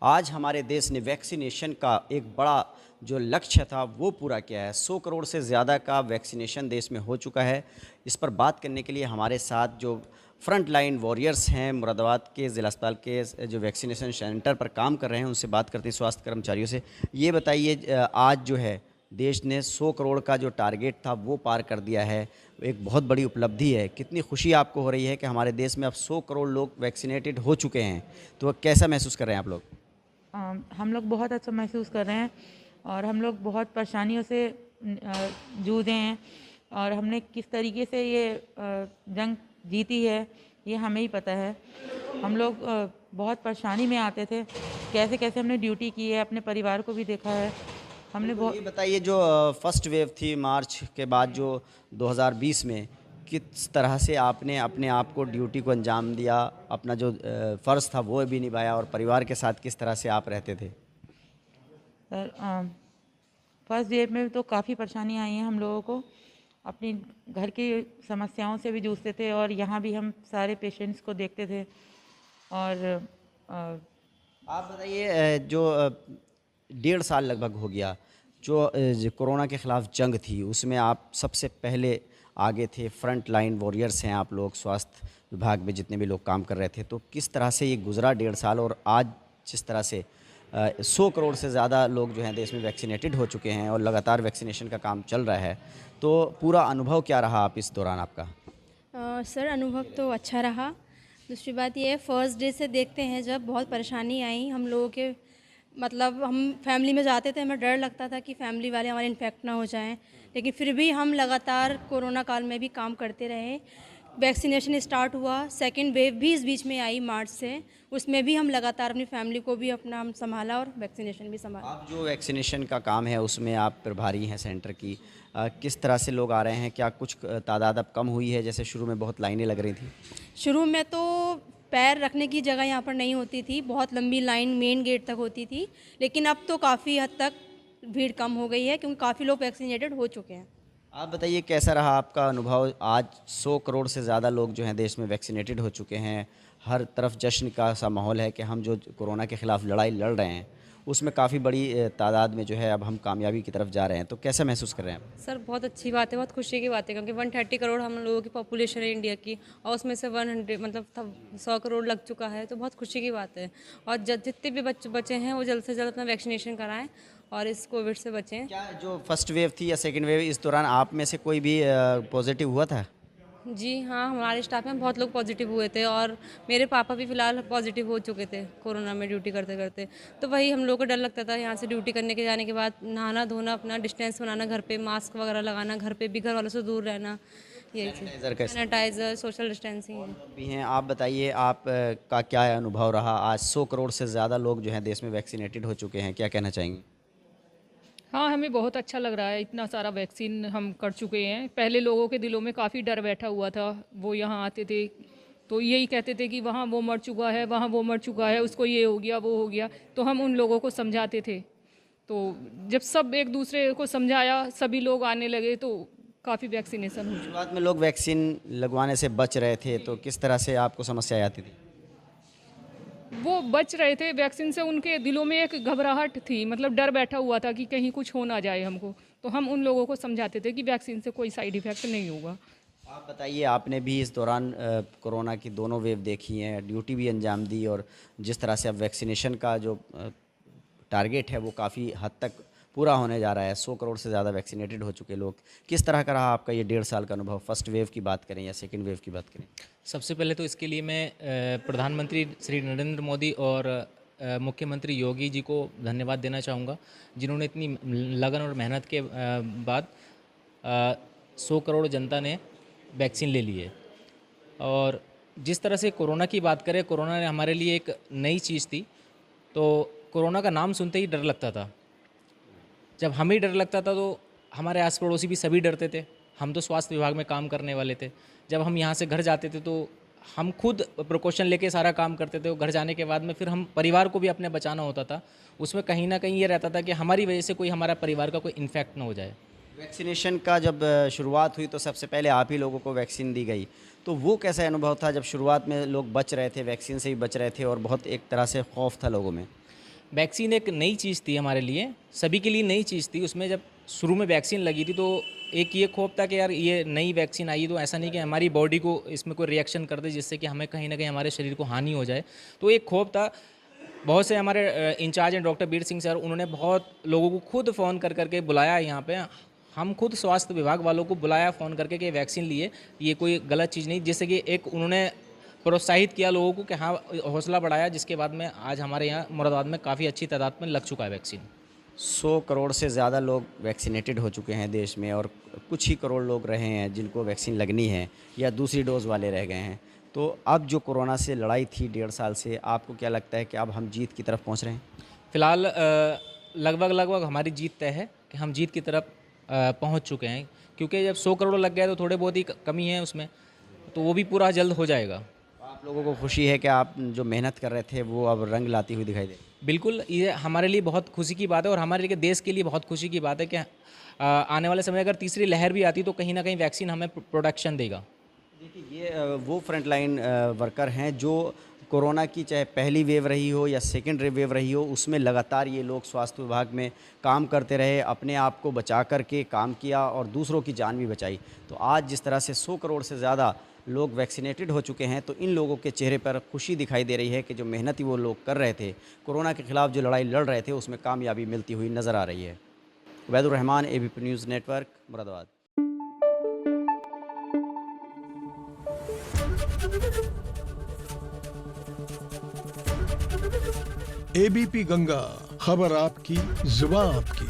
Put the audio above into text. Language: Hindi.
आज हमारे देश ने वैक्सीनेशन का एक बड़ा जो लक्ष्य था वो पूरा किया है। 100 करोड़ से ज़्यादा का वैक्सीनेशन देश में हो चुका है। इस पर बात करने के लिए हमारे साथ जो फ्रंट लाइन वॉरियर्स हैं मुरादाबाद के ज़िला अस्पताल के जो वैक्सीनेशन सेंटर पर काम कर रहे हैं उनसे बात करते हैं, स्वास्थ्य कर्मचारियों से। ये बताइए, आज जो है देश ने 100 करोड़ का जो टारगेट था वो पार कर दिया है, एक बहुत बड़ी उपलब्धि है। कितनी खुशी आपको हो रही है कि हमारे देश में अब 100 करोड़ लोग वैक्सीनेटेड हो चुके हैं, तो कैसा महसूस कर रहे हैं आप लोग? हम लोग बहुत अच्छा महसूस कर रहे हैं और हम लोग बहुत परेशानियों से जूझे हैं और हमने किस तरीके से ये जंग जीती है ये हमें ही पता है। हम लोग बहुत परेशानी में आते थे, कैसे कैसे हमने ड्यूटी की है, अपने परिवार को भी देखा है हमने बिल्कुल, ये बहुत। बताइए जो फर्स्ट वेव थी मार्च के बाद जो 2020 में, किस तरह से आपने अपने आप को ड्यूटी को अंजाम दिया, अपना जो फ़र्ज़ था वो भी निभाया और परिवार के साथ किस तरह से आप रहते थे? सर फर्स्ट वेव में तो काफ़ी परेशानी आई हैं हम लोगों को, अपनी घर की समस्याओं से भी जूझते थे और यहाँ भी हम सारे पेशेंट्स को देखते थे। और अ, आप बताइए, जो 1.5 साल लगभग हो गया जो कोरोना के ख़िलाफ़ जंग थी उसमें आप सबसे पहले आगे थे, फ्रंट लाइन वॉरियर्स हैं आप लोग, स्वास्थ्य विभाग में जितने भी लोग काम कर रहे थे, तो किस तरह से ये गुज़रा 1.5 साल और आज जिस तरह से 100 करोड़ से ज़्यादा लोग जो हैं देश में वैक्सीनेटेड हो चुके हैं और लगातार वैक्सीनेशन का काम चल रहा है, तो पूरा अनुभव क्या रहा आप इस दौरान आपका? सर अनुभव तो अच्छा रहा। दूसरी बात ये है, फर्स्ट डे से देखते हैं जब बहुत परेशानी आई हम लोगों के, मतलब हम फैमिली में जाते थे, हमें डर लगता था कि फैमिली वाले हमारे इन्फेक्ट ना हो जाएं, लेकिन फिर भी हम लगातार कोरोना काल में भी काम करते रहे। वैक्सीनेशन स्टार्ट हुआ, सेकंड वेव भी इस बीच में आई मार्च से, उसमें भी हम लगातार अपनी फैमिली को भी अपना हम संभाला और वैक्सीनेशन भी संभाला। आप जो वैक्सीनेशन का काम है उसमें आप प्रभारी हैं सेंटर की, किस तरह से लोग आ रहे हैं? क्या कुछ तादाद अब कम हुई है? जैसे शुरू में बहुत लाइनें लग रही थी। शुरू में तो पैर रखने की जगह यहाँ पर नहीं होती थी, बहुत लंबी लाइन मेन गेट तक होती थी, लेकिन अब तो काफ़ी हद तक भीड़ कम हो गई है क्योंकि काफ़ी लोग वैक्सीनेटेड हो चुके हैं। आप बताइए कैसा रहा आपका अनुभव? आज 100 करोड़ से ज़्यादा लोग जो हैं देश में वैक्सीनेटेड हो चुके हैं, हर तरफ जश्न का सा माहौल है कि हम जो कोरोना के ख़िलाफ़ लड़ाई लड़ रहे हैं उसमें काफ़ी बड़ी तादाद में जो है अब हम कामयाबी की तरफ जा रहे हैं, तो कैसा महसूस कर रहे हैं आप? सर बहुत अच्छी बात है, बहुत खुशी की बात है क्योंकि 130 करोड़ हम लोगों की पॉपुलेशन है इंडिया की और उसमें से 100 मतलब 100 करोड़ लग चुका है, तो बहुत खुशी की बात है। और जितने भी बच्चे हैं वो जल्द से जल्द अपना वैक्सीनेशन कराएं और इस कोविड से बचें। क्या जो फर्स्ट वेव थी या सेकेंड वेव, इस दौरान आप में से कोई भी पॉजिटिव हुआ था? जी हाँ, हमारे स्टाफ में बहुत लोग पॉजिटिव हुए थे और मेरे पापा भी फ़िलहाल पॉजिटिव हो चुके थे कोरोना में ड्यूटी करते करते। तो वही हम लोग को डर लगता था यहाँ से ड्यूटी करने के जाने के बाद नहाना धोना, अपना डिस्टेंस बनाना, घर पे मास्क वगैरह लगाना, घर पे भी घर वालों से दूर रहना, यही सैनिटाइज़र चीज़, सैनिटाइज़र, सोशल डिस्टेंसिंग। भी हैं। आप बताइए, आप का क्या अनुभव रहा? आज 100 करोड़ से ज़्यादा लोग जो हैं देश में वैक्सीनेटेड हो चुके हैं, क्या कहना चाहेंगे? हाँ, हमें बहुत अच्छा लग रहा है, इतना सारा वैक्सीन हम कर चुके हैं। पहले लोगों के दिलों में काफ़ी डर बैठा हुआ था, वो यहाँ आते थे तो यही कहते थे कि वहाँ वो मर चुका है, वहाँ वो मर चुका है, उसको ये हो गया, वो हो गया। तो हम उन लोगों को समझाते थे, तो जब सब एक दूसरे को समझाया, सभी लोग आने लगे तो काफ़ी वैक्सीनेशन हो चुका। शुरुआत में लोग वैक्सीन लगवाने से बच रहे थे, तो किस तरह से आपको समस्याएँ आती थी? वो बच रहे थे वैक्सीन से, उनके दिलों में एक घबराहट थी, मतलब डर बैठा हुआ था कि कहीं कुछ हो ना जाए हमको। तो हम उन लोगों को समझाते थे कि वैक्सीन से कोई साइड इफ़ेक्ट नहीं होगा। आप बताइए, आपने भी इस दौरान कोरोना की दोनों वेव देखी हैं, ड्यूटी भी अंजाम दी और जिस तरह से अब वैक्सीनेशन का जो टारगेट है वो काफ़ी हद तक पूरा होने जा रहा है। 100 करोड़ से ज़्यादा वैक्सीनेटेड हो चुके लोग। किस तरह का रहा आपका ये 1.5 साल का अनुभव? फर्स्ट वेव की बात करें या सेकेंड वेव की बात करें? सबसे पहले तो इसके लिए मैं प्रधानमंत्री श्री नरेंद्र मोदी और मुख्यमंत्री योगी जी को धन्यवाद देना चाहूँगा, जिन्होंने इतनी लगन और मेहनत के बाद 100 करोड़ जनता ने वैक्सीन ले ली है। और जिस तरह से कोरोना की बात करें, कोरोना ने हमारे लिए एक नई चीज़ थी, तो कोरोना का नाम सुनते ही डर लगता था। जब हमें डर लगता था तो हमारे आस पड़ोसी भी सभी डरते थे। हम तो स्वास्थ्य विभाग में काम करने वाले थे। जब हम यहाँ से घर जाते थे तो हम खुद प्रिकॉशन लेके सारा काम करते थे, और घर जाने के बाद में फिर हम परिवार को भी अपने बचाना होता था। उसमें कहीं ना कहीं ये रहता था कि हमारी वजह से कोई हमारा परिवार का कोई इन्फेक्ट ना हो जाए। वैक्सीनेशन का जब शुरुआत हुई तो सबसे पहले आप ही लोगों को वैक्सीन दी गई, तो वो कैसा अनुभव था जब शुरुआत में लोग बच रहे थे, वैक्सीन से ही बच रहे थे और बहुत एक तरह से खौफ था लोगों में? वैक्सीन एक नई चीज़ थी हमारे लिए, सभी के लिए नई चीज़ थी। उसमें जब शुरू में वैक्सीन लगी थी तो एक ये खौफ था कि यार ये नई वैक्सीन आई तो ऐसा नहीं कि हमारी बॉडी को इसमें कोई रिएक्शन कर दे जिससे कि हमें कहीं ना कहीं हमारे शरीर को हानि हो जाए। तो एक खौफ था। बहुत से हमारे इंचार्ज हैं डॉक्टर बीर सिंह सर, उन्होंने बहुत लोगों को खुद फ़ोन कर करके बुलाया यहाँ पे। हम खुद स्वास्थ्य विभाग वालों को बुलाया फ़ोन करके कि वैक्सीन लिए, ये कोई गलत चीज़ नहीं, जिससे कि एक उन्होंने प्रोत्साहित किया लोगों को कि हाँ, हौसला बढ़ाया, जिसके बाद में आज हमारे यहाँ मुरादाबाद में काफ़ी अच्छी तादाद में लग चुका है वैक्सीन। 100 करोड़ से ज़्यादा लोग वैक्सीनेटेड हो चुके हैं देश में, और कुछ ही करोड़ लोग रहे हैं जिनको वैक्सीन लगनी है या दूसरी डोज़ वाले रह गए हैं। तो अब जो कोरोना से लड़ाई थी 1.5 साल से, आपको क्या लगता है कि अब हम जीत की तरफ पहुंच रहे हैं? फ़िलहाल लगभग हमारी जीत तय है कि हम जीत की तरफ पहुंच चुके हैं, क्योंकि जब 100 करोड़ लग गया तो थोड़े बहुत ही कमी है उसमें, तो वो भी पूरा जल्द हो जाएगा। आप लोगों को खुशी है कि आप जो मेहनत कर रहे थे वो अब रंग लाती हुई दिखाई दे? बिल्कुल, ये हमारे लिए बहुत खुशी की बात है और हमारे लिए देश के लिए बहुत खुशी की बात है कि आने वाले समय अगर तीसरी लहर भी आती तो कहीं ना कहीं वैक्सीन हमें प्रोटेक्शन देगा। देखिए, ये वो फ्रंट लाइन वर्कर हैं जो कोरोना की चाहे पहली वेव रही हो या सेकेंड वेव रही हो, उसमें लगातार ये लोग स्वास्थ्य विभाग में काम करते रहे, अपने आप को बचा करके काम किया और दूसरों की जान भी बचाई। तो आज जिस तरह से 100 करोड़ से ज़्यादा लोग वैक्सीनेटेड हो चुके हैं, तो इन लोगों के चेहरे पर खुशी दिखाई दे रही है कि जो मेहनत ही वो लोग कर रहे थे, कोरोना के ख़िलाफ़ जो लड़ाई लड़ रहे थे, उसमें कामयाबी मिलती हुई नज़र आ रही है। Ubaidur Rahman, ABP news network, Moradabad. ABP Ganga, खबर आपकी, जुबान आपकी।